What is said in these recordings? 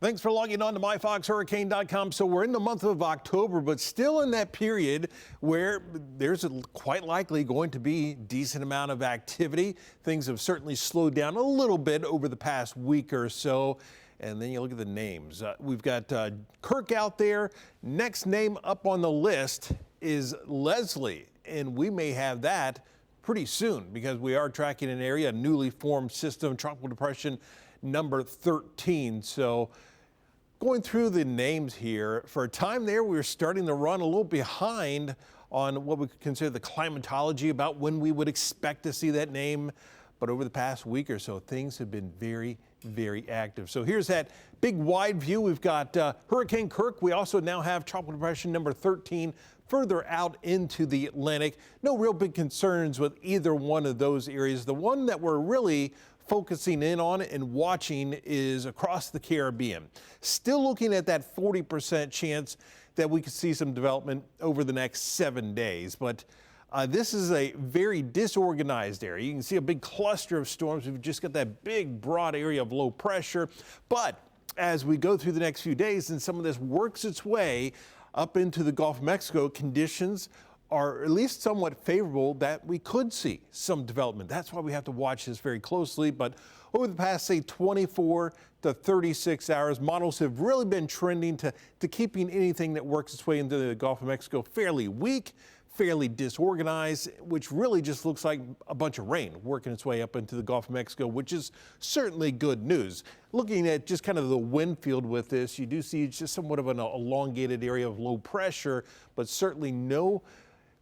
Thanks for logging on to myfoxhurricane.com. So we're in the month of October, but still in that period where there's quite likely going to be decent amount of activity. Things have certainly slowed down a little bit over the past week or so. And then you look at the names. We've got Kirk out there. Next name up on the list is Leslie, and we may have that pretty soon because we are tracking an area, a newly formed system, tropical depression number 13. So going through the names here, for a time there, we were starting to run a little behind on what we could consider the climatology about when we would expect to see that name. But over the past week or so, things have been very, very active. So here's that big wide view. We've got Hurricane Kirk. We also now have tropical depression number 13 further out into the Atlantic. No real big concerns with either one of those areas. The one that we're really focusing in on and watching is across the Caribbean. Still looking at that 40% chance that we could see some development over the next 7 days. But this is a very disorganized area. You can see a big cluster of storms. We've just got that big, broad area of low pressure. But as we go through the next few days and some of this works its way up into the Gulf of Mexico, conditions are at least somewhat favorable that we could see some development. That's why we have to watch this very closely. But over the past, say, 24 to 36 hours, models have really been trending to keeping anything that works its way into the Gulf of Mexico fairly weak, fairly disorganized, which really just looks like a bunch of rain working its way up into the Gulf of Mexico, which is certainly good news. Looking at just kind of the wind field with this, you do see just somewhat of an elongated area of low pressure, but certainly no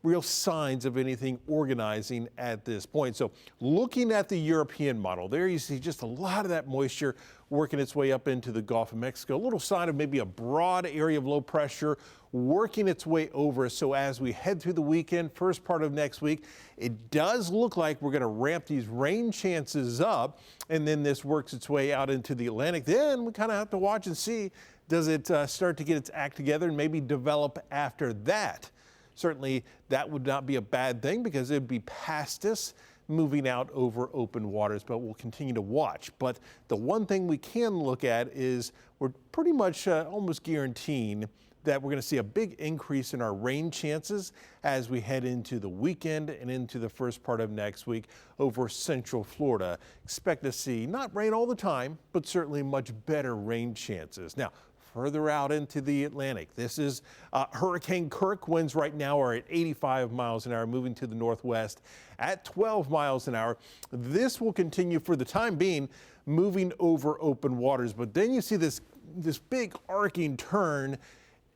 real signs of anything organizing at this point. So looking at the European model, there you see just a lot of that moisture working its way up into the Gulf of Mexico. A little sign of maybe a broad area of low pressure working its way over. So as we head through the weekend, first part of next week, it does look like we're going to ramp these rain chances up, and then this works its way out into the Atlantic. Then we kind of have to watch and see, does it start to get its act together and maybe develop after that? Certainly, that would not be a bad thing because it would be past us moving out over open waters, but we'll continue to watch. But the one thing we can look at is we're pretty much almost guaranteeing that we're going to see a big increase in our rain chances as we head into the weekend and into the first part of next week over central Florida. Expect to see not rain all the time, but certainly much better rain chances. Now, further out into the Atlantic, this is Hurricane Kirk. Winds right now are at 85 miles an hour, moving to the northwest at 12 miles an hour. This will continue for the time being, moving over open waters. But then you see this big arcing turn,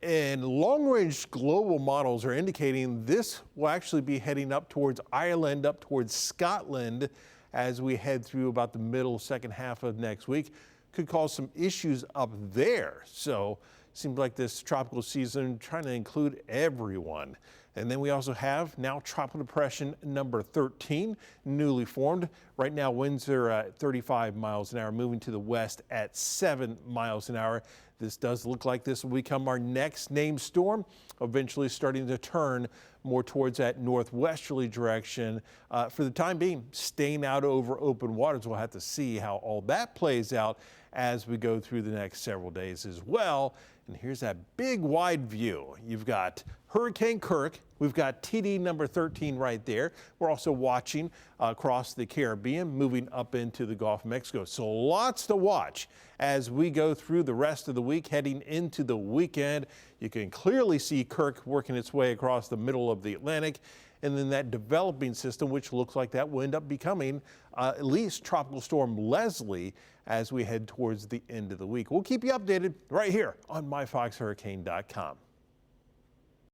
and long-range global models are indicating this will actually be heading up towards Ireland, up towards Scotland as we head through about the middle, second half of next week. Could cause some issues up there. So seems like this tropical season trying to include everyone. And then we also have now tropical depression number 13, newly formed. Right now winds are at 35 miles an hour, moving to the west at 7 miles an hour. This does look like this will become our next named storm, eventually starting to turn more towards that northwesterly direction. For the time being, staying out over open waters. We'll have to see how all that plays out as we go through the next several days as well. And here's that big wide view. You've got Hurricane Kirk. We've got TD number 13 right there. We're also watching across the Caribbean, moving up into the Gulf of Mexico. So lots to watch as we go through the rest of the week, heading into the weekend. You can clearly see Kirk working its way across the middle of the Atlantic. And then that developing system, which looks like that will end up becoming at least Tropical Storm Leslie as we head towards the end of the week. We'll keep you updated right here on myfoxhurricane.com.